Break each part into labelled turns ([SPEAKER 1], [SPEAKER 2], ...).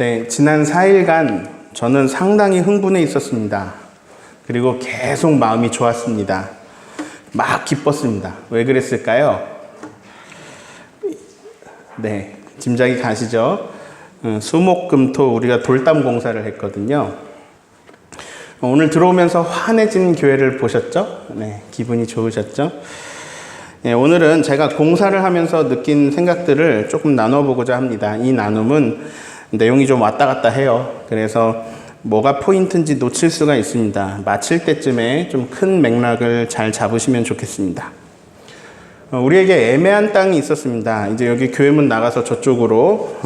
[SPEAKER 1] 네, 지난 4일간 저는 상당히 흥분해 있었습니다. 그리고 계속 마음이 좋았습니다. 막 기뻤습니다. 왜 그랬을까요? 네, 짐작이 가시죠? 수목금토 우리가 돌담 공사를 했거든요. 오늘 들어오면서 환해진 교회를 보셨죠? 네, 기분이 좋으셨죠? 네, 오늘은 제가 공사를 하면서 느낀 생각들을 조금 나눠보고자 합니다. 이 나눔은 내용이 좀 왔다 갔다 해요. 그래서 뭐가 포인트인지 놓칠 수가 있습니다. 마칠 때쯤에 좀 큰 맥락을 잘 잡으시면 좋겠습니다. 우리에게 애매한 땅이 있었습니다. 이제 여기 교회문 나가서 저쪽으로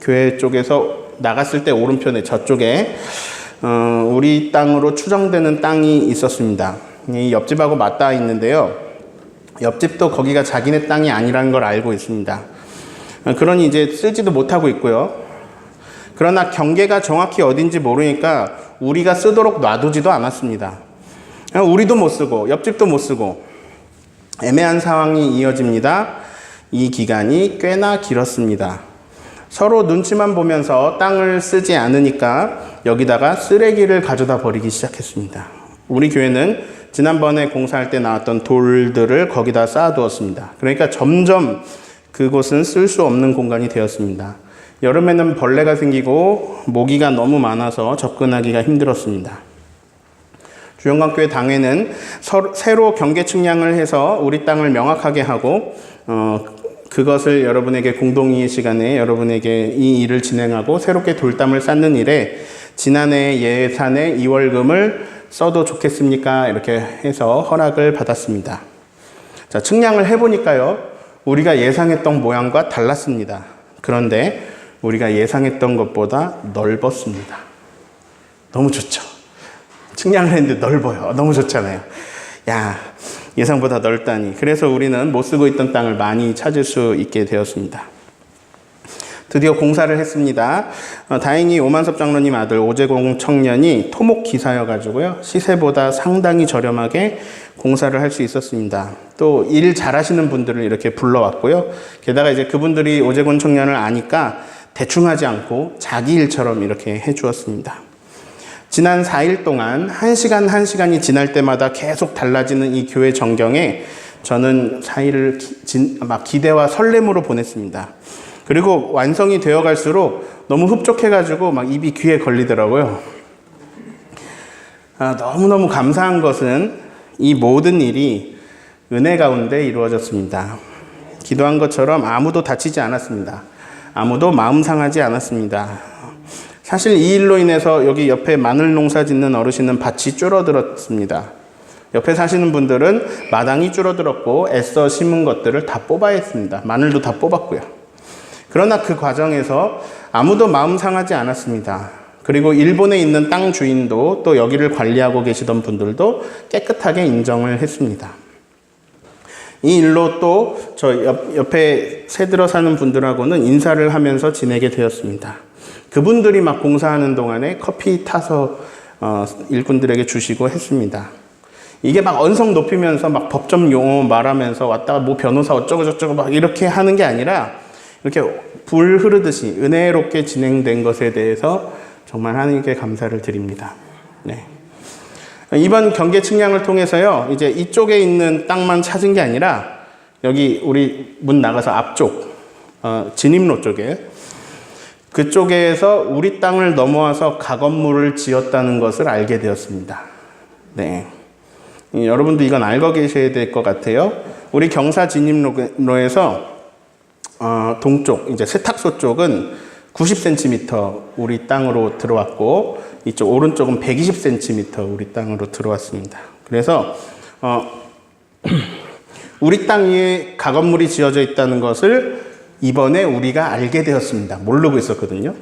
[SPEAKER 1] 교회 쪽에서 나갔을 때 오른편에 저쪽에 우리 땅으로 추정되는 땅이 있었습니다. 이 옆집하고 맞닿아 있는데요. 옆집도 거기가 자기네 땅이 아니라는 걸 알고 있습니다. 그러니 이제 쓰지도 못하고 있고요. 그러나 경계가 정확히 어딘지 모르니까 우리가 쓰도록 놔두지도 않았습니다. 우리도 못 쓰고 옆집도 못 쓰고 애매한 상황이 이어집니다. 이 기간이 꽤나 길었습니다. 서로 눈치만 보면서 땅을 쓰지 않으니까 여기다가 쓰레기를 가져다 버리기 시작했습니다. 우리 교회는 지난번에 공사할 때 나왔던 돌들을 거기다 쌓아두었습니다. 그러니까 점점 그곳은 쓸 수 없는 공간이 되었습니다. 여름에는 벌레가 생기고 모기가 너무 많아서 접근하기가 힘들었습니다. 주영광교회 당회는 새로 경계 측량을 해서 우리 땅을 명확하게 하고 그것을 여러분에게 공동이의 시간에 여러분에게 이 일을 진행하고 새롭게 돌담을 쌓는 일에 지난해 예산의 2월금을 써도 좋겠습니까? 이렇게 해서 허락을 받았습니다. 자, 측량을 해보니까요, 우리가 예상했던 모양과 달랐습니다. 그런데 우리가 예상했던 것보다 넓었습니다. 너무 좋죠. 측량을 했는데 넓어요. 너무 좋잖아요. 야, 예상보다 넓다니. 그래서 우리는 못 쓰고 있던 땅을 많이 찾을 수 있게 되었습니다. 드디어 공사를 했습니다. 다행히 오만섭 장로님 아들 오재공 청년이 토목 기사여가지고요, 시세보다 상당히 저렴하게 공사를 할 수 있었습니다. 또 일 잘하시는 분들을 이렇게 불러왔고요. 게다가 이제 그분들이 오재공 청년을 아니까 대충 하지 않고 자기 일처럼 이렇게 해주었습니다. 지난 4일 동안 1시간이 지날 때마다 계속 달라지는 이 교회 전경에 저는 4일을 막 기대와 설렘으로 보냈습니다. 그리고 완성이 되어 갈수록 너무 흡족해가지고 막 입이 귀에 걸리더라고요. 너무너무 감사한 것은 이 모든 일이 은혜 가운데 이루어졌습니다. 기도한 것처럼 아무도 다치지 않았습니다. 아무도 마음 상하지 않았습니다. 사실 이 일로 인해서 여기 옆에 마늘 농사 짓는 어르신은 밭이 줄어들었습니다. 옆에 사시는 분들은 마당이 줄어들었고 애써 심은 것들을 다 뽑아야 했습니다. 마늘도 다 뽑았고요. 그러나 그 과정에서 아무도 마음 상하지 않았습니다. 그리고 일본에 있는 땅 주인도 또 여기를 관리하고 계시던 분들도 깨끗하게 인정을 했습니다. 이 일로 또 저 옆에 새들어 사는 분들하고는 인사를 하면서 지내게 되었습니다. 그분들이 막 공사하는 동안에 커피 타서 일꾼들에게 주시고 했습니다. 이게 막 언성 높이면서 막 법정 용어 말하면서 왔다가 뭐 변호사 어쩌고저쩌고 막 이렇게 하는 게 아니라 이렇게 불 흐르듯이 은혜롭게 진행된 것에 대해서 정말 하나님께 감사를 드립니다. 네. 이번 경계 측량을 통해서요, 이제 이쪽에 있는 땅만 찾은 게 아니라 여기 우리 문 나가서 앞쪽 진입로 쪽에 그쪽에서 우리 땅을 넘어와서 가건물을 지었다는 것을 알게 되었습니다. 네. 여러분도 이건 알고 계셔야 될 것 같아요. 우리 경사 진입로에서 동쪽, 이제 세탁소 쪽은 90cm 우리 땅으로 들어왔고, 이쪽 오른쪽은 120cm 우리 땅으로 들어왔습니다. 그래서, 우리 땅 위에 가건물이 지어져 있다는 것을 이번에 우리가 알게 되었습니다. 모르고 있었거든요.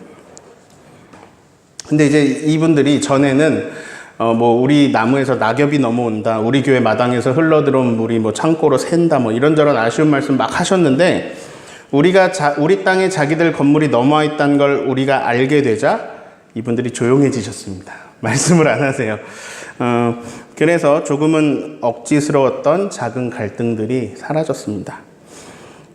[SPEAKER 1] 근데 이제 이분들이 전에는 뭐 우리 나무에서 낙엽이 넘어온다, 우리 교회 마당에서 흘러들어온 물이 뭐 창고로 샌다, 뭐 이런저런 아쉬운 말씀 막 하셨는데, 우리 땅에 자기들 건물이 넘어와 있다는 걸 우리가 알게 되자 이분들이 조용해지셨습니다. 말씀을 안 하세요. 그래서 조금은 억지스러웠던 작은 갈등들이 사라졌습니다.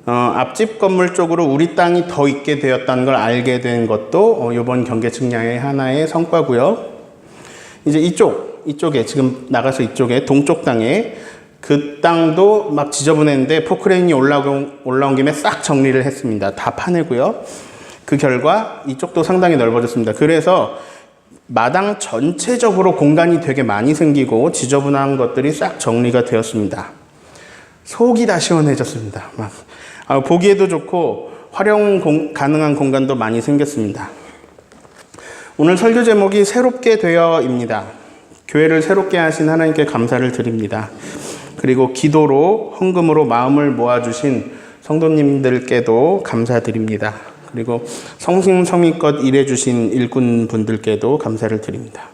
[SPEAKER 1] 앞집 건물 쪽으로 우리 땅이 더 있게 되었다는 걸 알게 된 것도 이번 경계 측량의 하나의 성과고요. 이제 이쪽에 지금 나가서 이쪽에 동쪽 땅에 그 땅도 막 지저분했는데 포크레인이 올라온 김에 싹 정리를 했습니다. 다 파내고요. 그 결과 이쪽도 상당히 넓어졌습니다. 그래서 마당 전체적으로 공간이 되게 많이 생기고 지저분한 것들이 싹 정리가 되었습니다. 속이 다 시원해졌습니다. 보기에도 좋고 활용 가능한 공간도 많이 생겼습니다. 오늘 설교 제목이 새롭게 되어입니다. 교회를 새롭게 하신 하나님께 감사를 드립니다. 그리고 기도로 헌금으로 마음을 모아주신 성도님들께도 감사드립니다. 그리고 성심성의껏 일해주신 일꾼분들께도 감사를 드립니다.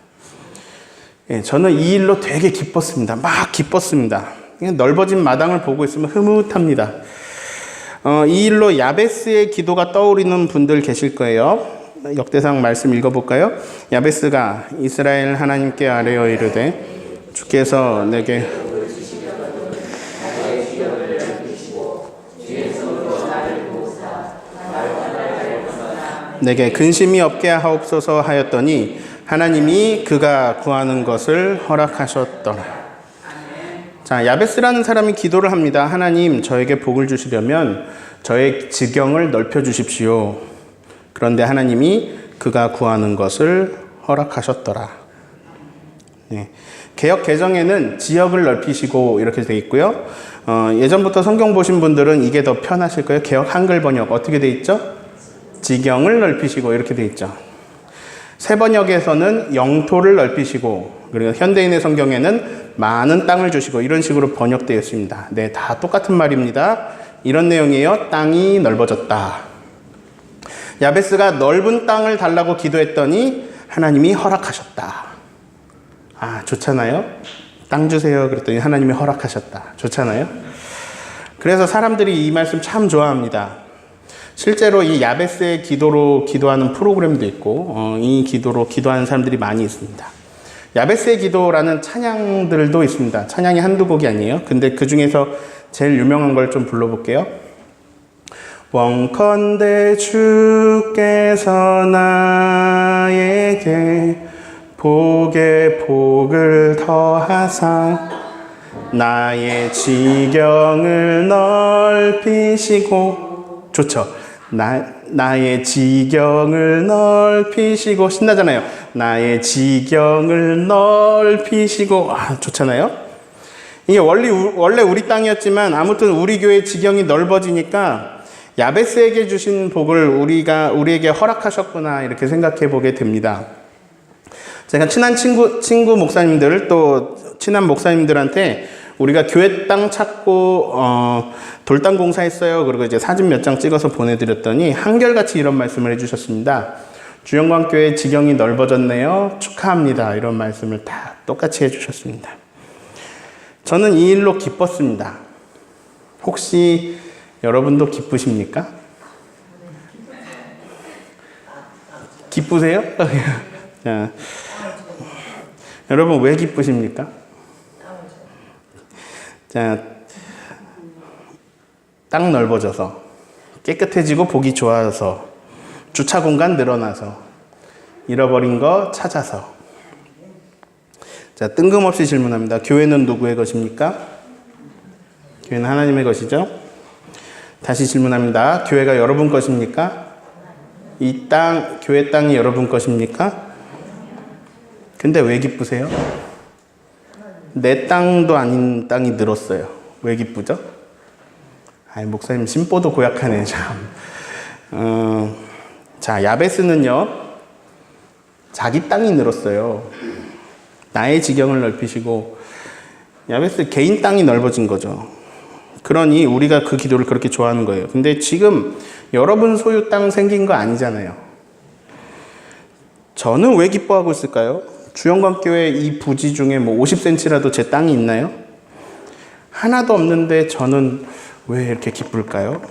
[SPEAKER 1] 저는 이 일로 되게 기뻤습니다. 막 기뻤습니다. 넓어진 마당을 보고 있으면 흐뭇합니다. 이 일로 야베스의 기도가 떠오르는 분들 계실 거예요. 역대상 말씀 읽어볼까요? 야베스가 이스라엘 하나님께 아뢰어 이르되 주께서 내게 근심이 없게 하옵소서 하였더니 하나님이 그가 구하는 것을 허락하셨더라. 자, 야베스라는 사람이 기도를 합니다. 하나님, 저에게 복을 주시려면 저의 지경을 넓혀 주십시오. 그런데 하나님이 그가 구하는 것을 허락하셨더라. 네. 개역 개정에는 지역을 넓히시고 이렇게 되어 있고요. 예전부터 성경 보신 분들은 이게 더 편하실 거예요. 개역 한글 번역 어떻게 되어 있죠? 지경을 넓히시고 이렇게 되어 있죠. 새 번역에서는 영토를 넓히시고, 그리고 현대인의 성경에는 많은 땅을 주시고 이런 식으로 번역되어 있습니다. 네, 다 똑같은 말입니다. 이런 내용이에요. 땅이 넓어졌다. 야베스가 넓은 땅을 달라고 기도했더니 하나님이 허락하셨다. 아, 좋잖아요. 땅 주세요 그랬더니 하나님이 허락하셨다. 좋잖아요. 그래서 사람들이 이 말씀 참 좋아합니다. 실제로 이 야베스의 기도로 기도하는 프로그램도 있고 이 기도로 기도하는 사람들이 많이 있습니다. 야베스의 기도라는 찬양들도 있습니다. 찬양이 한두 곡이 아니에요. 근데 그 중에서 제일 유명한 걸 좀 불러볼게요. 원컨대 주께서 나에게 복에 복을 더하사 나의 지경을 넓히시고, 좋죠? 나의 지경을 넓히시고, 신나잖아요. 나의 지경을 넓히시고, 좋잖아요. 이게 원래 우리 땅이었지만 아무튼 우리 교회 지경이 넓어지니까 야베스에게 주신 복을 우리에게 허락하셨구나 이렇게 생각해 보게 됩니다. 제가 친한 친구 목사님들 또 친한 목사님들한테 우리가 교회 땅 찾고 돌담 공사했어요. 그리고 이제 사진 몇 장 찍어서 보내드렸더니 한결같이 이런 말씀을 해주셨습니다. 주영광교회 지경이 넓어졌네요. 축하합니다. 이런 말씀을 다 똑같이 해주셨습니다. 저는 이 일로 기뻤습니다. 혹시 여러분도 기쁘십니까? 기쁘세요? 자, 여러분 왜 기쁘십니까? 자, 땅 넓어져서, 깨끗해지고 보기 좋아서, 주차 공간 늘어나서, 잃어버린 거 찾아서. 자, 뜬금없이 질문합니다. 교회는 누구의 것입니까? 교회는 하나님의 것이죠. 다시 질문합니다. 교회가 여러분 것입니까? 이 땅, 교회 땅이 여러분 것입니까? 근데 왜 기쁘세요? 내 땅도 아닌 땅이 늘었어요. 왜 기쁘죠? 목사님 심보도 고약하네, 참. 자, 야베스는요, 자기 땅이 늘었어요. 나의 지경을 넓히시고, 야베스 개인 땅이 넓어진 거죠. 그러니 우리가 그 기도를 그렇게 좋아하는 거예요. 근데 지금 여러분 소유 땅 생긴 거 아니잖아요. 저는 왜 기뻐하고 있을까요? 주영광교회 이 부지 중에 뭐 50cm라도 제 땅이 있나요? 하나도 없는데 저는 왜 이렇게 기쁠까요?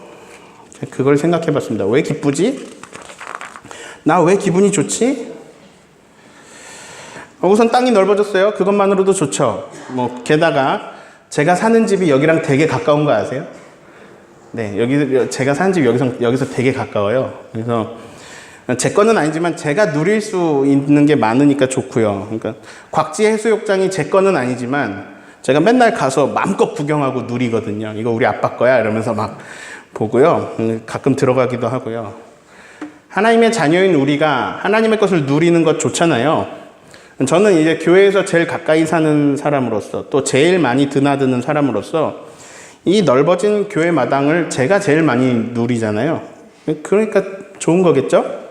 [SPEAKER 1] 그걸 생각해 봤습니다. 왜 기쁘지? 나 왜 기분이 좋지? 우선 땅이 넓어졌어요. 그것만으로도 좋죠. 게다가 제가 사는 집이 여기랑 되게 가까운 거 아세요? 네, 여기 제가 사는 집 여기서 되게 가까워요. 그래서 제 거는 아니지만 제가 누릴 수 있는 게 많으니까 좋고요. 그러니까 곽지 해수욕장이 제 거는 아니지만 제가 맨날 가서 마음껏 구경하고 누리거든요. 이거 우리 아빠 거야 이러면서 막 보고요. 가끔 들어가기도 하고요. 하나님의 자녀인 우리가 하나님의 것을 누리는 것 좋잖아요. 저는 이제 교회에서 제일 가까이 사는 사람으로서 또 제일 많이 드나드는 사람으로서 이 넓어진 교회 마당을 제가 제일 많이 누리잖아요. 그러니까 좋은 거겠죠?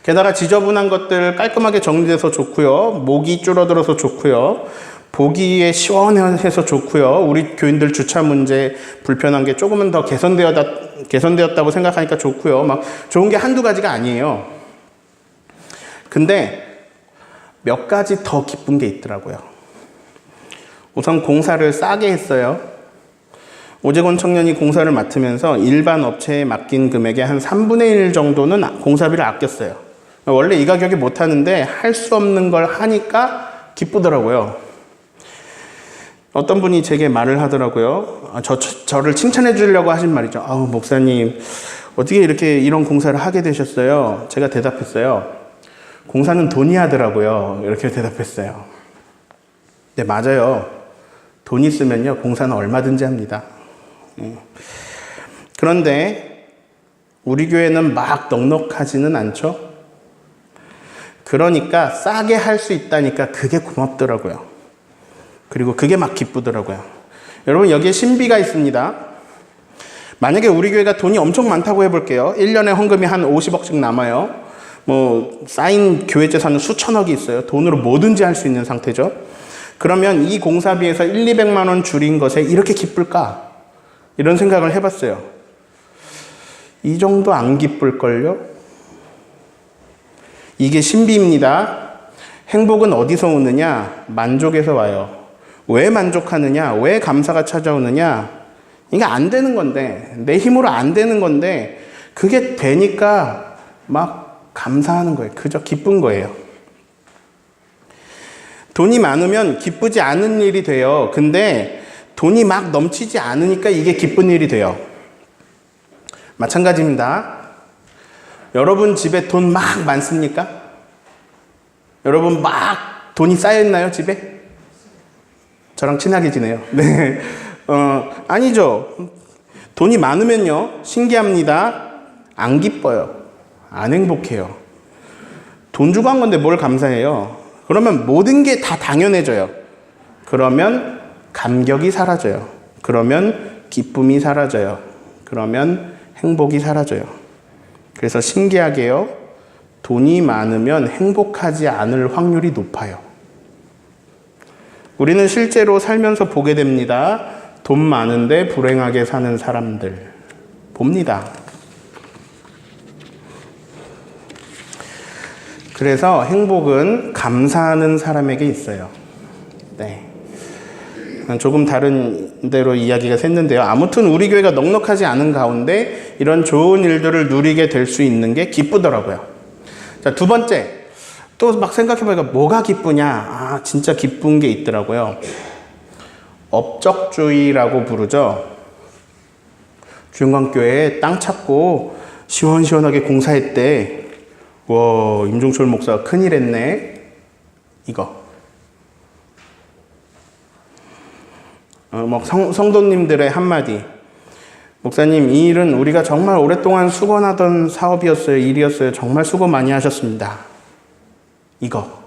[SPEAKER 1] 게다가 지저분한 것들 깔끔하게 정리돼서 좋고요. 모기 줄어들어서 좋고요. 보기에 시원해서 좋고요. 우리 교인들 주차 문제 불편한 게 조금은 더 개선되었다고 생각하니까 좋고요. 막 좋은 게 한두 가지가 아니에요. 근데 몇 가지 더 기쁜 게 있더라고요. 우선 공사를 싸게 했어요. 오재권 청년이 공사를 맡으면서 일반 업체에 맡긴 금액의 한 3분의 1 정도는 공사비를 아꼈어요. 원래 이 가격에 못 하는데 할 수 없는 걸 하니까 기쁘더라고요. 어떤 분이 제게 말을 하더라고요. 저를 칭찬해 주려고 하신 말이죠. 아우, 목사님, 어떻게 이런 공사를 하게 되셨어요? 제가 대답했어요. 공사는 돈이 하더라고요. 이렇게 대답했어요. 네, 맞아요. 돈 있으면요, 공사는 얼마든지 합니다. 그런데 우리 교회는 막 넉넉하지는 않죠? 그러니까 싸게 할 수 있다니까 그게 고맙더라고요. 그리고 그게 막 기쁘더라고요. 여러분, 여기에 신비가 있습니다. 만약에 우리 교회가 돈이 엄청 많다고 해볼게요. 1년에 헌금이 한 50억씩 남아요. 쌓인 교회 재산은 수천억이 있어요. 돈으로 뭐든지 할 수 있는 상태죠. 그러면 이 공사비에서 200만 원 줄인 것에 이렇게 기쁠까? 이런 생각을 해봤어요. 이 정도 안 기쁠걸요? 이게 신비입니다. 행복은 어디서 오느냐? 만족에서 와요. 왜 만족하느냐? 왜 감사가 찾아오느냐? 이게 안 되는 건데, 내 힘으로 안 되는 건데, 그게 되니까 막 감사하는 거예요. 그저 기쁜 거예요. 돈이 많으면 기쁘지 않은 일이 돼요. 근데 돈이 막 넘치지 않으니까 이게 기쁜 일이 돼요. 마찬가지입니다. 여러분 집에 돈 막 많습니까? 여러분 막 돈이 쌓여있나요, 집에? 저랑 친하게 지내요. 네. 아니죠. 돈이 많으면요, 신기합니다. 안 기뻐요. 안 행복해요. 돈 주고 한 건데 뭘 감사해요? 그러면 모든 게 다 당연해져요. 그러면 감격이 사라져요. 그러면 기쁨이 사라져요. 그러면 행복이 사라져요. 그래서 신기하게요, 돈이 많으면 행복하지 않을 확률이 높아요. 우리는 실제로 살면서 보게 됩니다. 돈 많은데 불행하게 사는 사람들 봅니다. 그래서 행복은 감사하는 사람에게 있어요. 네. 조금 다른 데로 이야기가 샜는데요. 아무튼 우리 교회가 넉넉하지 않은 가운데 이런 좋은 일들을 누리게 될 수 있는 게 기쁘더라고요. 자, 두 번째. 또 막 생각해보니까 뭐가 기쁘냐? 진짜 기쁜 게 있더라고요. 업적주의라고 부르죠. 주영광교회에 땅 찾고 시원시원하게 공사했대. 와, 임종철 목사가 큰일 했네. 이거. 성도님들의 한마디. 목사님, 이 일은 우리가 정말 오랫동안 수건하던 사업이었어요. 일이었어요. 정말 수고 많이 하셨습니다. 이거.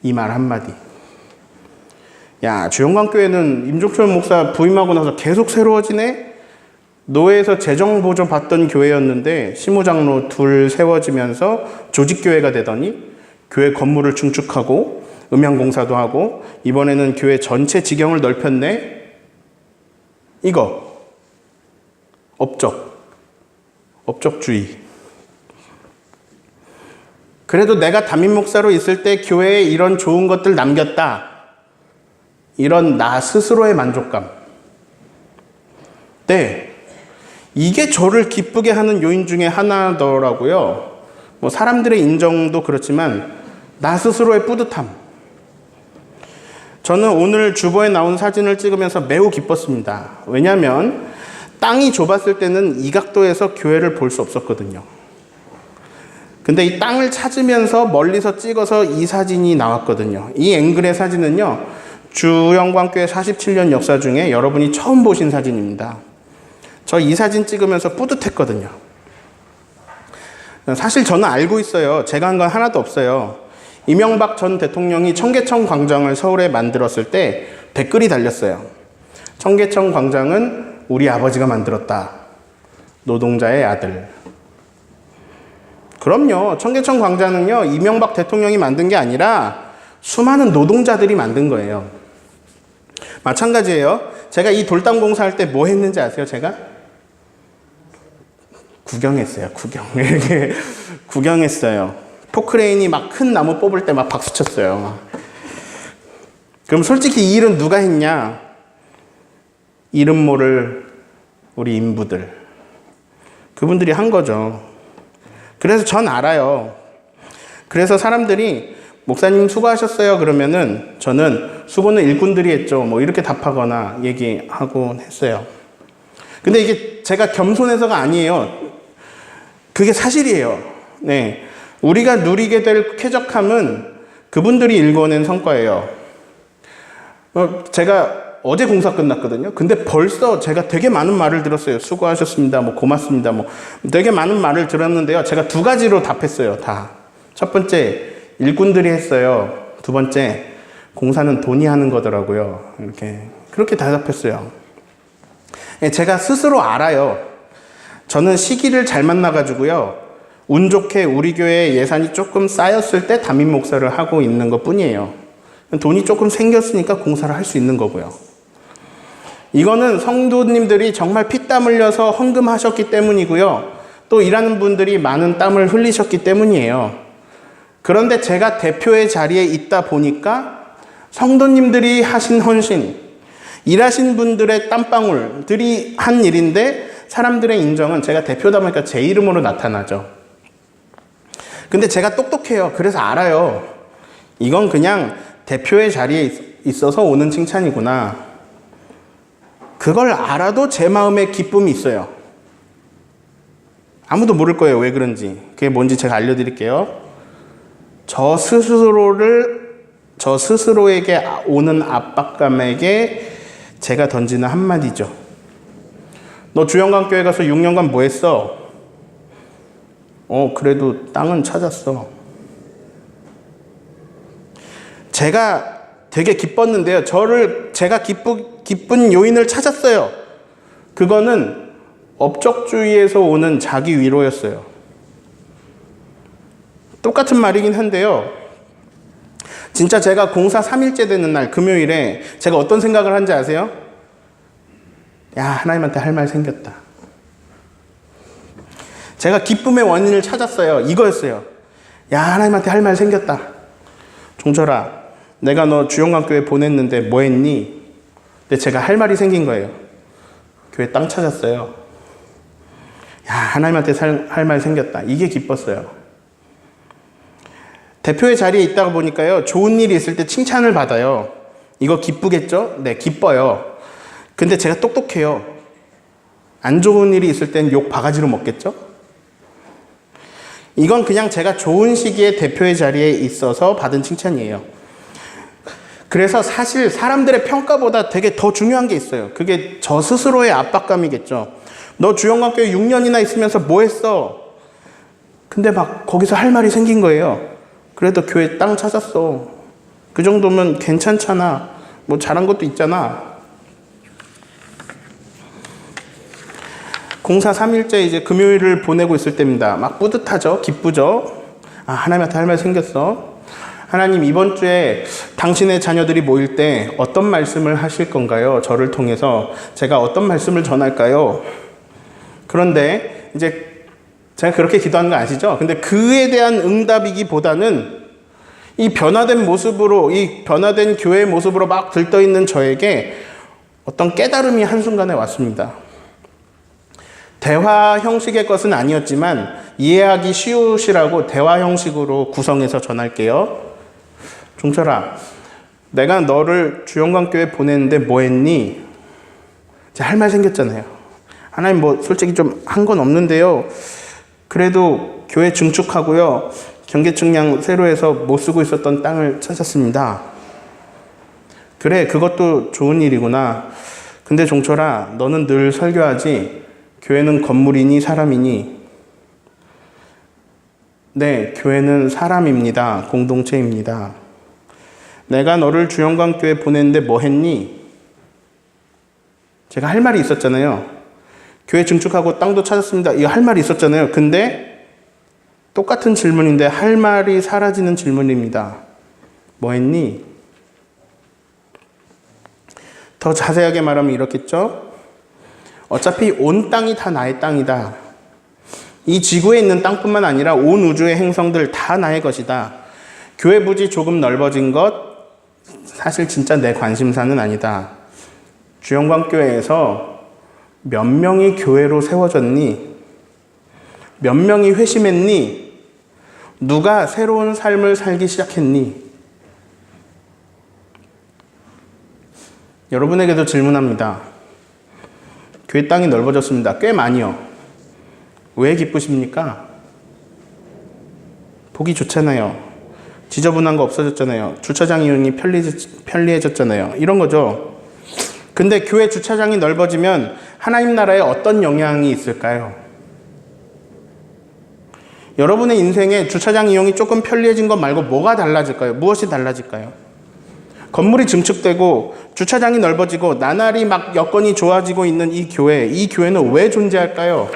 [SPEAKER 1] 이 말 한마디. 야, 주영광교회는 임종철 목사 부임하고 나서 계속 새로워지네? 노회에서 재정보조 받던 교회였는데 시무장로 둘 세워지면서 조직교회가 되더니 교회 건물을 증축하고 음향공사도 하고 이번에는 교회 전체 지경을 넓혔네? 이거. 업적주의. 그래도 내가 담임 목사로 있을 때 교회에 이런 좋은 것들 남겼다. 이런 나 스스로의 만족감. 네. 이게 저를 기쁘게 하는 요인 중에 하나더라고요. 사람들의 인정도 그렇지만 나 스스로의 뿌듯함. 저는 오늘 주보에 나온 사진을 찍으면서 매우 기뻤습니다. 왜냐하면 땅이 좁았을 때는 이 각도에서 교회를 볼 수 없었거든요. 근데 이 땅을 찾으면서 멀리서 찍어서 이 사진이 나왔거든요. 이 앵글의 사진은요, 주영광교회 47년 역사 중에 여러분이 처음 보신 사진입니다. 저 이 사진 찍으면서 뿌듯했거든요. 사실 저는 알고 있어요. 제가 한 건 하나도 없어요. 이명박 전 대통령이 청계천 광장을 서울에 만들었을 때 댓글이 달렸어요. 청계천 광장은 우리 아버지가 만들었다. 노동자의 아들. 그럼요. 청계천 광장은요, 이명박 대통령이 만든 게 아니라 수많은 노동자들이 만든 거예요. 마찬가지예요. 제가 이 돌담 공사할 때 뭐 했는지 아세요? 제가? 구경했어요. 이렇게 구경했어요. 포크레인이 막 큰 나무 뽑을 때 막 박수 쳤어요. 그럼 솔직히 이 일은 누가 했냐? 이름 모를 우리 인부들. 그분들이 한 거죠. 그래서 전 알아요. 그래서 사람들이 목사님 수고하셨어요 그러면은 저는 수고는 일꾼들이 했죠. 뭐 이렇게 답하거나 얘기하곤 했어요. 근데 이게 제가 겸손해서가 아니에요. 그게 사실이에요. 네. 우리가 누리게 될 쾌적함은 그분들이 일궈낸 성과예요. 제가 어제 공사 끝났거든요. 근데 벌써 제가 되게 많은 말을 들었어요. 수고하셨습니다. 뭐 고맙습니다. 뭐 되게 많은 말을 들었는데요. 제가 두 가지로 답했어요. 다. 첫 번째, 일꾼들이 했어요. 두 번째, 공사는 돈이 하는 거더라고요. 그렇게 대답했어요. 제가 스스로 알아요. 저는 시기를 잘 만나가지고요. 운 좋게 우리 교회 예산이 조금 쌓였을 때 담임 목사를 하고 있는 것 뿐이에요. 돈이 조금 생겼으니까 공사를 할 수 있는 거고요. 이거는 성도님들이 정말 피땀 흘려서 헌금하셨기 때문이고요. 또 일하는 분들이 많은 땀을 흘리셨기 때문이에요. 그런데 제가 대표의 자리에 있다 보니까 성도님들이 하신 헌신, 일하신 분들의 땀방울들이 한 일인데 사람들의 인정은 제가 대표다 보니까 제 이름으로 나타나죠. 근데 제가 똑똑해요. 그래서 알아요. 이건 그냥 대표의 자리에 있어서 오는 칭찬이구나. 그걸 알아도 제 마음에 기쁨이 있어요. 아무도 모를 거예요. 왜 그런지. 그게 뭔지 제가 알려드릴게요. 저 스스로에게 오는 압박감에게 제가 던지는 한마디죠. 너 주영광교회 가서 6년간 뭐 했어? 그래도 땅은 찾았어. 제가 되게 기뻤는데요. 제가 기쁜 요인을 찾았어요. 그거는 업적주의에서 오는 자기 위로였어요. 똑같은 말이긴 한데요. 진짜 제가 공사 3일째 되는 날 금요일에 제가 어떤 생각을 한지 아세요? 야, 하나님한테 할 말 생겼다. 제가 기쁨의 원인을 찾았어요. 이거였어요. 야, 하나님한테 할 말 생겼다. 종철아, 내가 너 주영광교회 보냈는데 뭐 했니? 근데 제가 할 말이 생긴 거예요. 교회 땅 찾았어요. 야, 하나님한테 할 말 생겼다. 이게 기뻤어요. 대표의 자리에 있다가 보니까요, 좋은 일이 있을 때 칭찬을 받아요. 이거 기쁘겠죠? 네, 기뻐요. 근데 제가 똑똑해요. 안 좋은 일이 있을 땐 욕 바가지로 먹겠죠? 이건 그냥 제가 좋은 시기에 대표의 자리에 있어서 받은 칭찬이에요. 그래서 사실 사람들의 평가보다 되게 더 중요한 게 있어요. 그게 저 스스로의 압박감이겠죠. 너 주영광교회 6년이나 있으면서 뭐 했어? 근데 막 거기서 할 말이 생긴 거예요. 그래도 교회 땅 찾았어. 그 정도면 괜찮잖아. 뭐 잘한 것도 있잖아. 공사 3일째 이제 금요일을 보내고 있을 때입니다. 막 뿌듯하죠? 기쁘죠? 아, 하나님한테 할 말 생겼어. 하나님, 이번 주에 당신의 자녀들이 모일 때 어떤 말씀을 하실 건가요? 저를 통해서 제가 어떤 말씀을 전할까요? 그런데 이제 제가 그렇게 기도하는 거 아시죠? 근데 그에 대한 응답이기보다는 이 변화된 모습으로, 이 변화된 교회의 모습으로 막 들떠있는 저에게 어떤 깨달음이 한순간에 왔습니다. 대화 형식의 것은 아니었지만 이해하기 쉬우시라고 대화 형식으로 구성해서 전할게요. 종철아, 내가 너를 주영광교회 보냈는데 뭐 했니? 할 말 생겼잖아요. 하나님 뭐 솔직히 좀 한 건 없는데요. 그래도 교회 증축하고요. 경계측량 새로 해서 못 쓰고 있었던 땅을 찾았습니다. 그래, 그것도 좋은 일이구나. 근데 종철아, 너는 늘 설교하지. 교회는 건물이니 사람이니? 네, 교회는 사람입니다. 공동체입니다. 내가 너를 주영광교회 보냈는데 뭐 했니? 제가 할 말이 있었잖아요. 교회 증축하고 땅도 찾았습니다. 이거 할 말이 있었잖아요. 근데 똑같은 질문인데 할 말이 사라지는 질문입니다. 뭐 했니? 더 자세하게 말하면 이렇겠죠? 어차피 온 땅이 다 나의 땅이다. 이 지구에 있는 땅뿐만 아니라 온 우주의 행성들 다 나의 것이다. 교회 부지 조금 넓어진 것 사실 진짜 내 관심사는 아니다. 주영광교회에서 몇 명이 교회로 세워졌니? 몇 명이 회심했니? 누가 새로운 삶을 살기 시작했니? 여러분에게도 질문합니다. 교회 땅이 넓어졌습니다. 꽤 많이요. 왜 기쁘십니까? 보기 좋잖아요. 지저분한 거 없어졌잖아요. 주차장 이용이 편리해졌잖아요. 이런 거죠. 근데 교회 주차장이 넓어지면 하나님 나라에 어떤 영향이 있을까요? 여러분의 인생에 주차장 이용이 조금 편리해진 것 말고 뭐가 달라질까요? 무엇이 달라질까요? 건물이 증축되고 주차장이 넓어지고 나날이 막 여건이 좋아지고 있는 이 교회는 왜 존재할까요?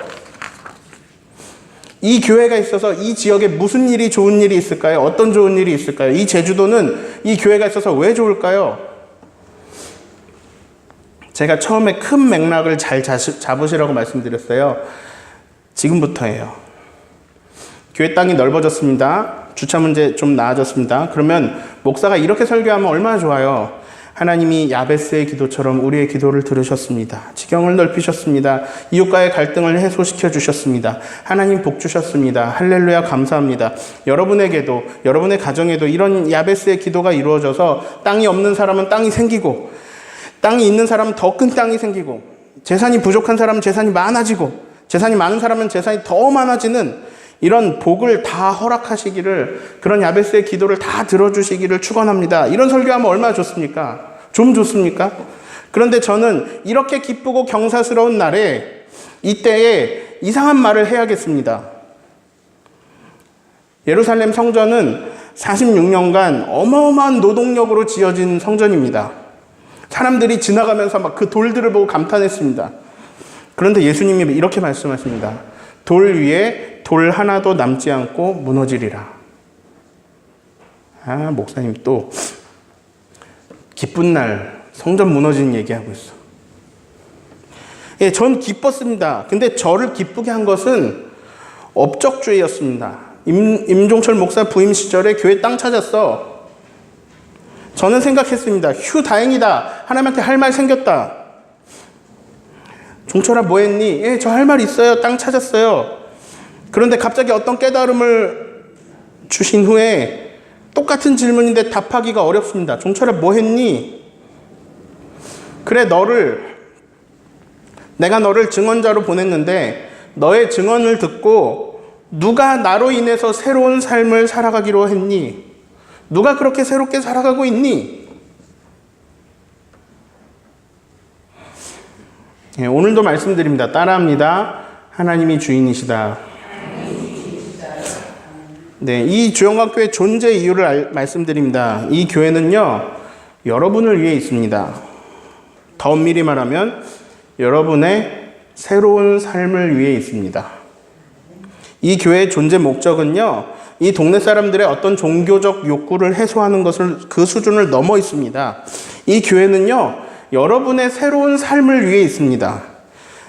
[SPEAKER 1] 이 교회가 있어서 이 지역에 무슨 일이 좋은 일이 있을까요? 어떤 좋은 일이 있을까요? 이 제주도는 이 교회가 있어서 왜 좋을까요? 제가 처음에 큰 맥락을 잘 잡으시라고 말씀드렸어요. 지금부터예요. 교회 땅이 넓어졌습니다. 주차 문제 좀 나아졌습니다. 그러면 목사가 이렇게 설교하면 얼마나 좋아요. 하나님이 야베스의 기도처럼 우리의 기도를 들으셨습니다. 지경을 넓히셨습니다. 이웃과의 갈등을 해소시켜 주셨습니다. 하나님 복 주셨습니다. 할렐루야 감사합니다. 여러분에게도 여러분의 가정에도 이런 야베스의 기도가 이루어져서 땅이 없는 사람은 땅이 생기고 땅이 있는 사람은 더 큰 땅이 생기고 재산이 부족한 사람은 재산이 많아지고 재산이 많은 사람은 재산이 더 많아지는 이런 복을 다 허락하시기를 그런 야베스의 기도를 다 들어주시기를 축원합니다. 이런 설교하면 얼마나 좋습니까? 좀 좋습니까? 그런데 저는 이렇게 기쁘고 경사스러운 날에 이때에 이상한 말을 해야겠습니다. 예루살렘 성전은 46년간 어마어마한 노동력으로 지어진 성전입니다. 사람들이 지나가면서 막 그 돌들을 보고 감탄했습니다. 그런데 예수님이 이렇게 말씀하십니다. 돌 위에 돌 하나도 남지 않고 무너지리라. 목사님 또 기쁜 날 성전 무너지는 얘기하고 있어. 예, 전 기뻤습니다. 근데 저를 기쁘게 한 것은 업적주의였습니다. 임종철 목사 부임 시절에 교회 땅 찾았어. 저는 생각했습니다. 휴, 다행이다. 하나님한테 할 말 생겼다. 종철아 뭐 했니? 예, 저 할 말 있어요. 땅 찾았어요. 그런데 갑자기 어떤 깨달음을 주신 후에 똑같은 질문인데 답하기가 어렵습니다. 종철아 뭐 했니? 그래, 내가 너를 증언자로 보냈는데 너의 증언을 듣고 누가 나로 인해서 새로운 삶을 살아가기로 했니? 누가 그렇게 새롭게 살아가고 있니? 예, 오늘도 말씀드립니다. 따라합니다. 하나님이 주인이시다. 네, 이 주영광교회 존재 이유를 말씀드립니다. 이 교회는요, 여러분을 위해 있습니다. 더 엄밀히 말하면 여러분의 새로운 삶을 위해 있습니다. 이 교회의 존재 목적은요, 이 동네 사람들의 어떤 종교적 욕구를 해소하는 것을 그 수준을 넘어 있습니다. 이 교회는요, 여러분의 새로운 삶을 위해 있습니다.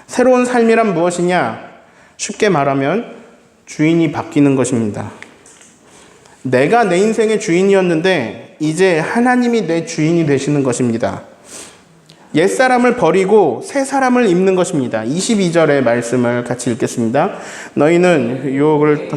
[SPEAKER 1] 새로운 삶이란 무엇이냐? 쉽게 말하면 주인이 바뀌는 것입니다. 내가 내 인생의 주인이었는데 이제 하나님이 내 주인이 되시는 것입니다. 옛사람을 버리고 새 사람을 입는 것입니다. 22절의 말씀을 같이 읽겠습니다. 너희는 유혹을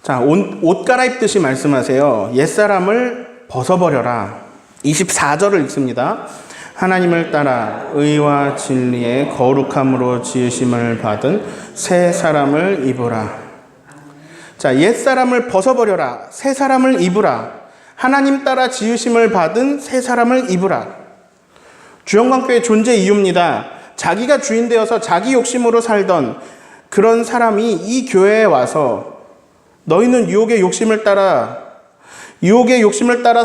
[SPEAKER 1] 자, 옷 갈아입듯이 말씀하세요. 옛사람을 벗어버려라. 24절을 읽습니다. 하나님을 따라 의와 진리의 거룩함으로 지으심을 받은 새 사람을 입으라. 자, 옛 사람을 벗어버려라. 새 사람을 입으라. 하나님 따라 지으심을 받은 새 사람을 입으라. 주영광교회 존재 이유입니다. 자기가 주인 되어서 자기 욕심으로 살던 그런 사람이 이 교회에 와서 너희는 유혹의 욕심을 따라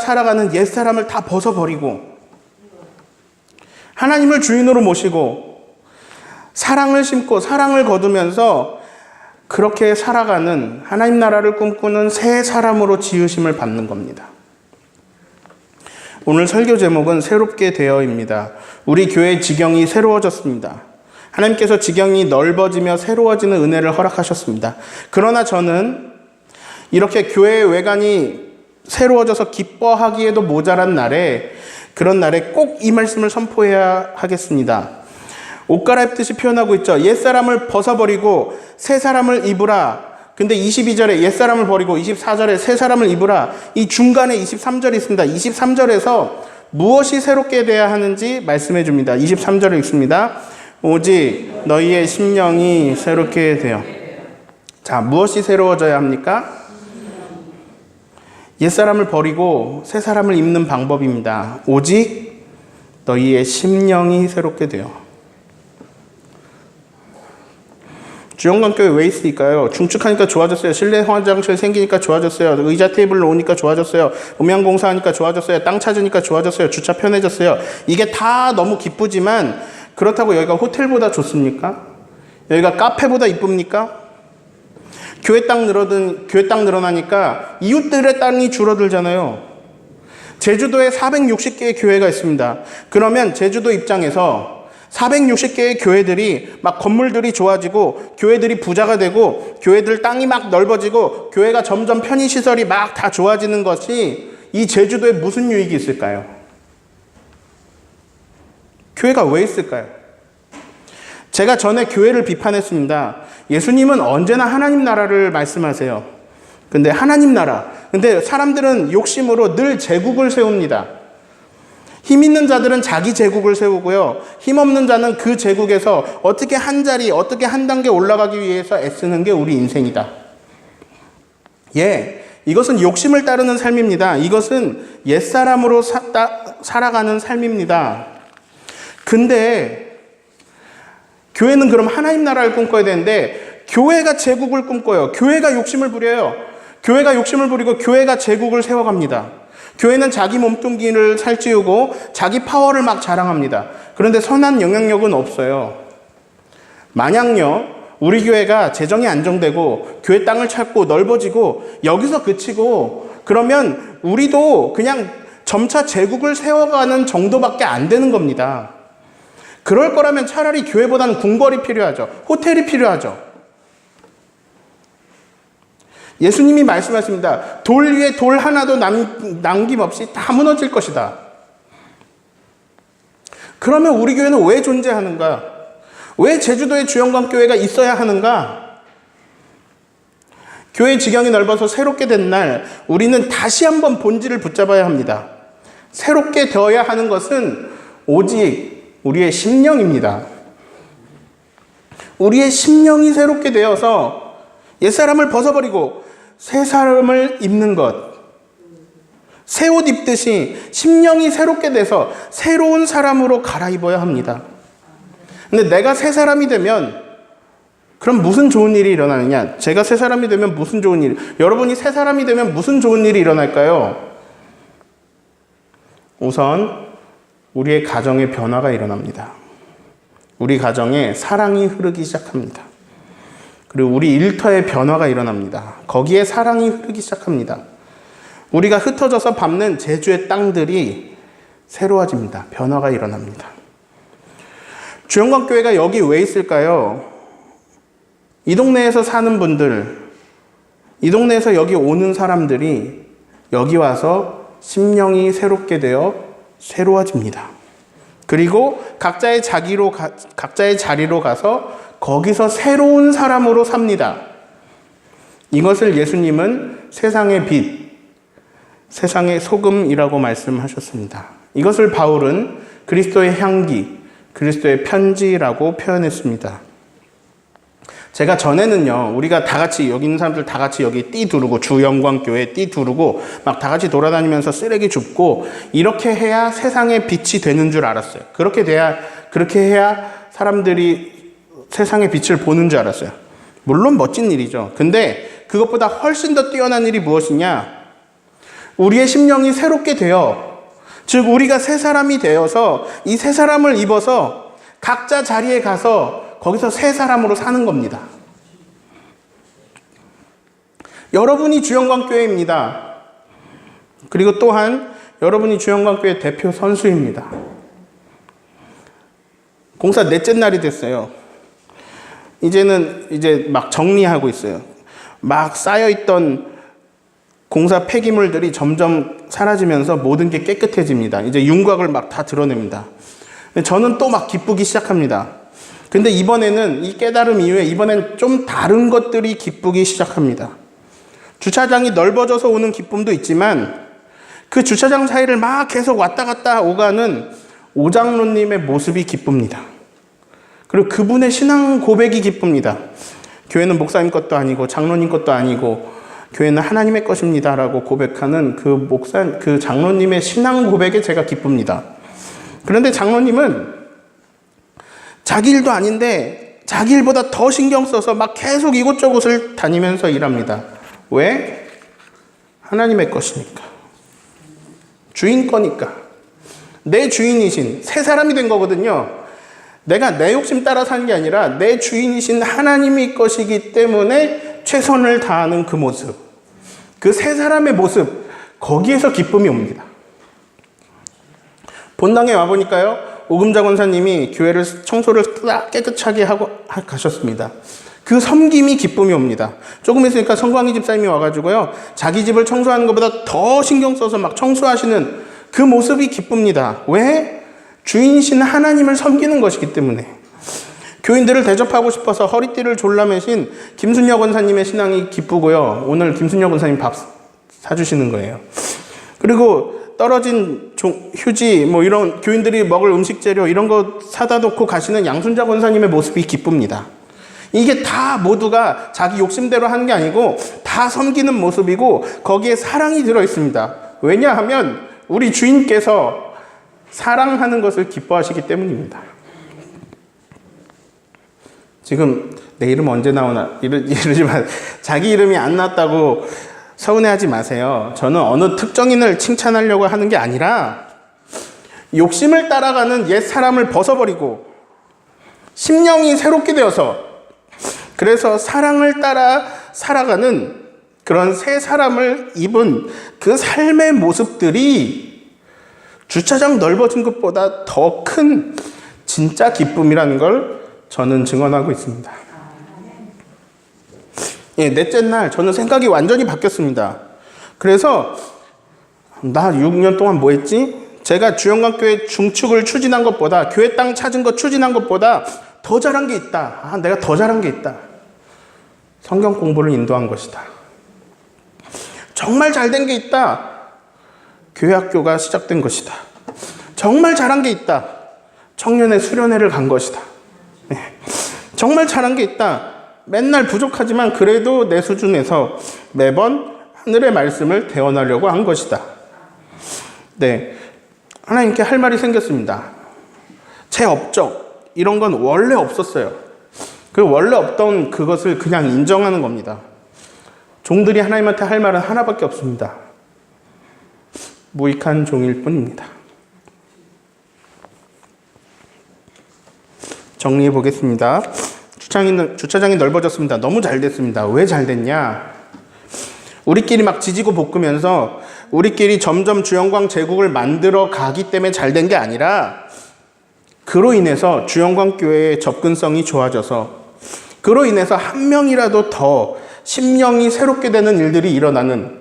[SPEAKER 1] 살아가는 옛 사람을 다 벗어버리고 하나님을 주인으로 모시고 사랑을 심고 사랑을 거두면서 그렇게 살아가는 하나님 나라를 꿈꾸는 새 사람으로 지으심을 받는 겁니다. 오늘 설교 제목은 새롭게 되어입니다. 우리 교회의 지경이 새로워졌습니다. 하나님께서 지경이 넓어지며 새로워지는 은혜를 허락하셨습니다. 그러나 저는 이렇게 교회의 외관이 새로워져서 기뻐하기에도 모자란 날에, 그런 날에 꼭 이 말씀을 선포해야 하겠습니다. 옷 갈아입듯이 표현하고 있죠. 옛사람을 벗어버리고 새 사람을 입으라. 근데 22절에 옛사람을 버리고 24절에 새 사람을 입으라. 이 중간에 23절이 있습니다. 23절에서 무엇이 새롭게 돼야 하는지 말씀해 줍니다. 23절을 읽습니다. 오직 너희의 심령이 새롭게 되어. 자, 무엇이 새로워져야 합니까? 옛사람을 버리고 새 사람을 입는 방법입니다. 오직 너희의 심령이 새롭게 되어. 주영광교회 왜 있을까요? 중축하니까 좋아졌어요. 실내 화장실 생기니까 좋아졌어요. 의자 테이블 놓으니까 좋아졌어요. 음향공사하니까 좋아졌어요. 땅 찾으니까 좋아졌어요. 주차 편해졌어요. 이게 다 너무 기쁘지만 그렇다고 여기가 호텔보다 좋습니까? 여기가 카페보다 이쁩니까? 교회 땅 늘어나니까 이웃들의 땅이 줄어들잖아요. 제주도에 460개의 교회가 있습니다. 그러면 제주도 입장에서 460개의 교회들이 막 건물들이 좋아지고 교회들이 부자가 되고 교회들 땅이 막 넓어지고 교회가 점점 편의시설이 막 다 좋아지는 것이 이 제주도에 무슨 유익이 있을까요? 교회가 왜 있을까요? 제가 전에 교회를 비판했습니다. 예수님은 언제나 하나님 나라를 말씀하세요. 근데 하나님 나라. 근데 사람들은 욕심으로 늘 제국을 세웁니다. 힘 있는 자들은 자기 제국을 세우고요. 힘 없는 자는 그 제국에서 어떻게 한 자리, 어떻게 한 단계 올라가기 위해서 애쓰는 게 우리 인생이다. 이것은 욕심을 따르는 삶입니다. 이것은 옛사람으로 살아가는 삶입니다. 근데 교회는 그럼 하나님 나라를 꿈꿔야 되는데 교회가 제국을 꿈꿔요. 교회가 욕심을 부려요. 교회가 욕심을 부리고 교회가 제국을 세워갑니다. 교회는 자기 몸뚱기를 살찌우고 자기 파워를 막 자랑합니다. 그런데 선한 영향력은 없어요. 만약요, 우리 교회가 재정이 안정되고 교회 땅을 찾고 넓어지고 여기서 그치고 그러면 우리도 그냥 점차 제국을 세워가는 정도밖에 안 되는 겁니다. 그럴 거라면 차라리 교회보다는 궁궐이 필요하죠. 호텔이 필요하죠. 예수님이 말씀하십니다. 돌 위에 돌 하나도 남김없이 다 무너질 것이다. 그러면 우리 교회는 왜 존재하는가? 왜 제주도에 주영광교회가 있어야 하는가? 교회 지경이 넓어서 새롭게 된 날 우리는 다시 한번 본질을 붙잡아야 합니다. 새롭게 되어야 하는 것은 오직 우리의 심령입니다. 우리의 심령이 새롭게 되어서 옛사람을 벗어버리고 새 사람을 입는 것. 새 옷 입듯이 심령이 새롭게 돼서 새로운 사람으로 갈아입어야 합니다. 근데 내가 새 사람이 되면 그럼 무슨 좋은 일이 일어나느냐? 제가 새 사람이 되면 무슨 좋은 일? 여러분이 새 사람이 되면 무슨 좋은 일이 일어날까요? 우선 우리의 가정에 변화가 일어납니다. 우리 가정에 사랑이 흐르기 시작합니다. 그리고 우리 일터에 변화가 일어납니다. 거기에 사랑이 흐르기 시작합니다. 우리가 흩어져서 밟는 제주의 땅들이 새로워집니다. 변화가 일어납니다. 주영광교회가 여기 왜 있을까요? 이 동네에서 사는 분들, 이 동네에서 여기 오는 사람들이 여기 와서 심령이 새롭게 되어 새로워집니다. 그리고 각자의 자리로 가서 거기서 새로운 사람으로 삽니다. 이것을 예수님은 세상의 빛, 세상의 소금이라고 말씀하셨습니다. 이것을 바울은 그리스도의 향기, 그리스도의 편지라고 표현했습니다. 제가 전에는요, 우리가 다 같이, 여기 있는 사람들 다 같이 여기 띠 두르고, 주영광교회 띠 두르고, 막 다 같이 돌아다니면서 쓰레기 줍고, 이렇게 해야 세상의 빛이 되는 줄 알았어요. 그렇게 해야 사람들이 세상의 빛을 보는 줄 알았어요. 물론 멋진 일이죠. 근데 그것보다 훨씬 더 뛰어난 일이 무엇이냐? 우리의 심령이 새롭게 되어, 즉 우리가 새 사람이 되어서 이 새 사람을 입어서 각자 자리에 가서 거기서 새 사람으로 사는 겁니다. 여러분이 주영광교회입니다. 그리고 또한 여러분이 주영광교회 대표 선수입니다. 공사 넷째 날이 됐어요. 이제 막 정리하고 있어요. 막 쌓여있던 공사 폐기물들이 점점 사라지면서 모든 게 깨끗해집니다. 이제 윤곽을 막 다 드러냅니다. 저는 또 막 기쁘기 시작합니다. 근데 이번에는 이 깨달음 이후에 이번엔 좀 다른 것들이 기쁘기 시작합니다. 주차장이 넓어져서 오는 기쁨도 있지만 그 주차장 사이를 막 계속 왔다 갔다 오가는 오장로님의 모습이 기쁩니다. 그리고 그분의 신앙 고백이 기쁩니다. 교회는 목사님 것도 아니고 장로님 것도 아니고 교회는 하나님의 것입니다라고 고백하는 그 장로님의 신앙 고백에 제가 기쁩니다. 그런데 장로님은 자기 일도 아닌데 자기 일보다 더 신경 써서 막 계속 이곳저곳을 다니면서 일합니다. 왜? 하나님의 것이니까. 주인 거니까. 내 주인이신 새 사람이 된 거거든요. 내가 내 욕심 따라 사는 게 아니라 내 주인이신 하나님이 것이기 때문에 최선을 다하는 그 모습, 그 새 사람의 모습, 거기에서 기쁨이 옵니다. 본당에 와보니까요, 오금자 권사님이 교회를 청소를 깨끗하게 하고 가셨습니다. 그 섬김이 기쁨이 옵니다. 조금 있으니까 성광희 집사님이 와가지고요, 자기 집을 청소하는 것보다 더 신경 써서 막 청소하시는 그 모습이 기쁩니다. 왜? 주인이신 하나님을 섬기는 것이기 때문에. 교인들을 대접하고 싶어서 허리띠를 졸라매신 김순녀 권사님의 신앙이 기쁘고요. 오늘 김순녀 권사님 밥 사주시는 거예요. 그리고 떨어진 휴지, 뭐 이런 교인들이 먹을 음식 재료 이런 거 사다 놓고 가시는 양순자 권사님의 모습이 기쁩니다. 이게 다 모두가 자기 욕심대로 하는 게 아니고 다 섬기는 모습이고 거기에 사랑이 들어 있습니다. 왜냐하면 우리 주인께서 사랑하는 것을 기뻐하시기 때문입니다. 지금 내 이름 언제 나오나 이러지만 자기 이름이 안 나왔다고 서운해하지 마세요. 저는 어느 특정인을 칭찬하려고 하는 게 아니라 욕심을 따라가는 옛 사람을 벗어버리고 심령이 새롭게 되어서 그래서 사랑을 따라 살아가는 그런 새 사람을 입은 그 삶의 모습들이 주차장 넓어진 것보다 더 큰 진짜 기쁨이라는 걸 저는 증언하고 있습니다. 예, 넷째 날 저는 생각이 완전히 바뀌었습니다. 그래서 나 6년 동안 뭐 했지? 제가 주영광교회 중축을 추진한 것보다 교회 땅 찾은 거 추진한 것보다 더 잘한 게 있다. 내가 더 잘한 게 있다. 성경 공부를 인도한 것이다. 정말 잘된 게 있다. 교회 학교가 시작된 것이다. 정말 잘한 게 있다. 청년의 수련회를 간 것이다. 네. 정말 잘한 게 있다. 맨날 부족하지만 그래도 내 수준에서 매번 하늘의 말씀을 대언하려고 한 것이다. 네, 하나님께 할 말이 생겼습니다. 제 업적 이런 건 원래 없었어요. 그 원래 없던 그것을 그냥 인정하는 겁니다. 종들이 하나님한테 할 말은 하나밖에 없습니다. 무익한 종일 뿐입니다. 정리해 보겠습니다. 주차장이 넓어졌습니다. 너무 잘 됐습니다. 왜 잘 됐냐? 우리끼리 막 지지고 볶으면서 우리끼리 점점 주영광 제국을 만들어 가기 때문에 잘 된 게 아니라 그로 인해서 주영광 교회의 접근성이 좋아져서 그로 인해서 한 명이라도 더 심령이 새롭게 되는 일들이 일어나는,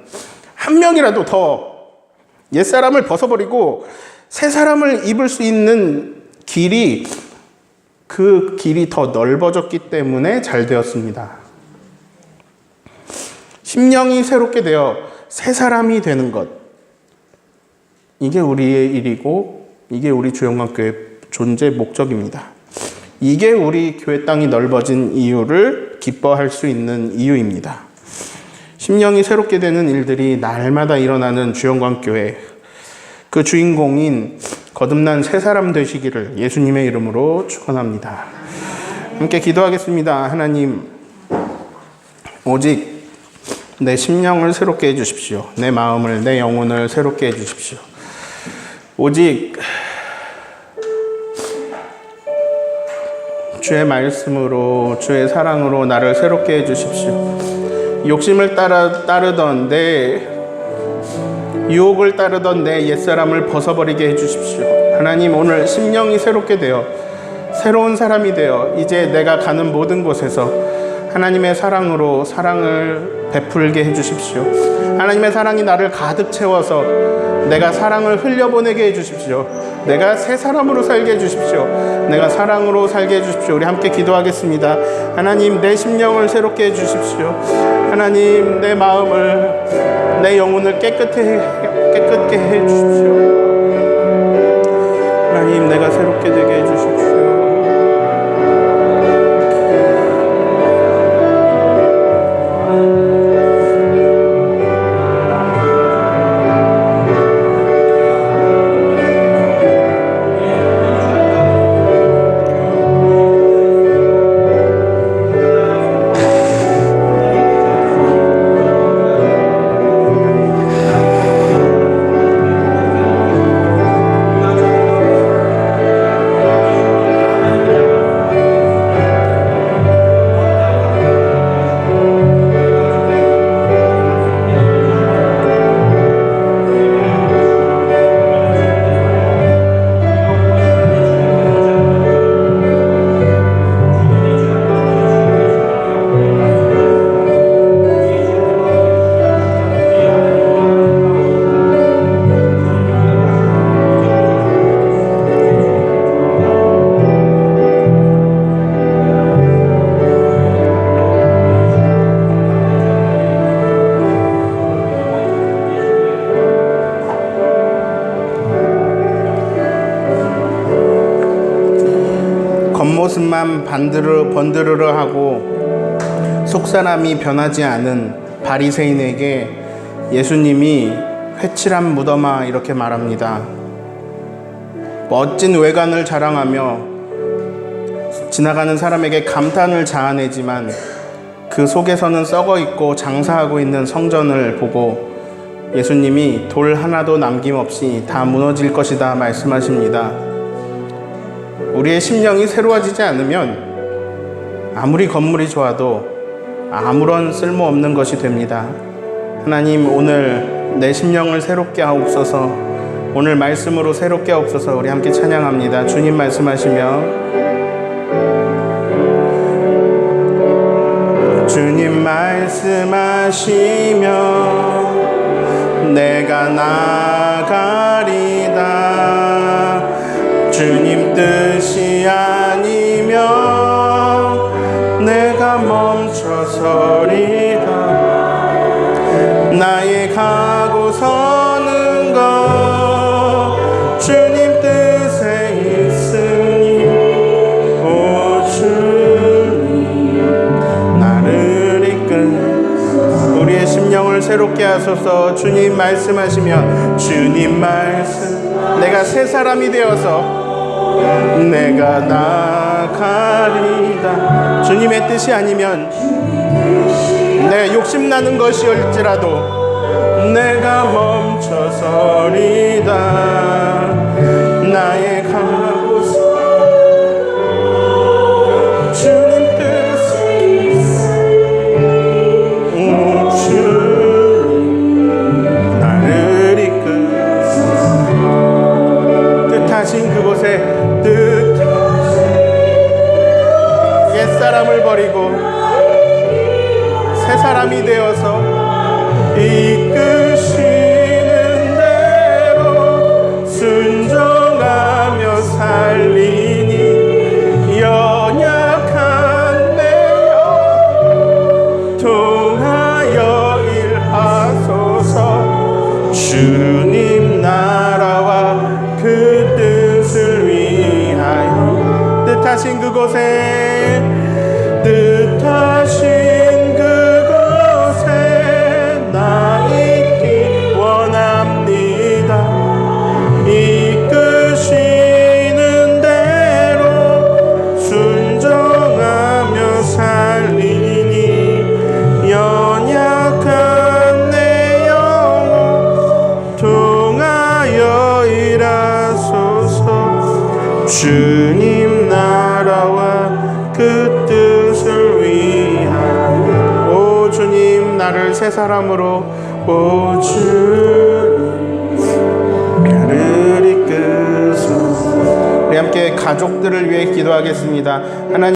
[SPEAKER 1] 한 명이라도 더 옛사람을 벗어버리고 새 사람을 입을 수 있는 길이, 그 길이 더 넓어졌기 때문에 잘 되었습니다. 심령이 새롭게 되어 새 사람이 되는 것, 이게 우리의 일이고 이게 우리 주영광교회 존재 목적입니다. 이게 우리 교회 땅이 넓어진 이유를 기뻐할 수 있는 이유입니다. 심령이 새롭게 되는 일들이 날마다 일어나는 주영광교회, 그 주인공인 거듭난 새 사람 되시기를 예수님의 이름으로 축원합니다. 함께 기도하겠습니다. 하나님, 오직 내 심령을 새롭게 해주십시오. 내 마음을, 내 영혼을 새롭게 해주십시오. 오직 주의 말씀으로, 주의 사랑으로 나를 새롭게 해주십시오. 욕심을 따르던 내 유혹을 따르던 내 옛사람을 벗어버리게 해주십시오. 하나님, 오늘 심령이 새롭게 되어 새로운 사람이 되어 이제 내가 가는 모든 곳에서 하나님의 사랑으로 사랑을 베풀게 해주십시오. 하나님의 사랑이 나를 가득 채워서 내가 사랑을 흘려보내게 해주십시오. 내가 새 사람으로 살게 해주십시오. 내가 사랑으로 살게 해주십시오. 우리 함께 기도하겠습니다. 하나님, 내 심령을 새롭게 해주십시오. 하나님, 내 마음을, 내 영혼을 깨끗게 해주십시오. 하나님, 내가 새롭게 되게 해주십시오. 겉모습만 번드르르 하고 속사람이 변하지 않은 바리새인에게 예수님이 회칠한 무덤아 이렇게 말합니다. 멋진 외관을 자랑하며 지나가는 사람에게 감탄을 자아내지만 그 속에서는 썩어 있고 장사하고 있는 성전을 보고 예수님이 돌 하나도 남김없이 다 무너질 것이다 말씀하십니다. 우리의 심령이 새로워지지 않으면 아무리 건물이 좋아도 아무런 쓸모없는 것이 됩니다. 하나님, 오늘 내 심령을 새롭게 하옵소서. 오늘 말씀으로 새롭게 하옵소서. 우리 함께 찬양합니다. 주님 말씀하시며 주님 말씀하시며 내가 나가리다. 주님 뜻이 아니면 내가 멈춰서리다. 나의 가고 서는 것 주님 뜻에 있으니 오 주님 나를 이끌 우리의 심령을 새롭게 하소서. 주님 말씀하시면 주님 말씀 내가 새 사람이 되어서 내가 나가리다. 주님의 뜻이 아니면 내 욕심나는 것이올지라도 내가 멈춰서리다. 나의 가고서 주님 뜻이 주님 나를 이끌 뜻하신 그곳에 옛사람을 버리고 새 사람이 되어서 이끄시는 대로 순종하며 살리니 연약한 내 영 통하여 일하소서. 주님 나라 그곳에 뜻하신 그곳에 나 있기 원합니다. 이끄시는 대로 순종하며 살리니 연약한 내 영혼 통하여 일하소서. 주님 나라와 그 뜻을 위하여 오 주님 나를 새 사람으로 오 주님 나를 이끄소서. 우리 함께 가족들을 위해 기도하겠습니다. 하나님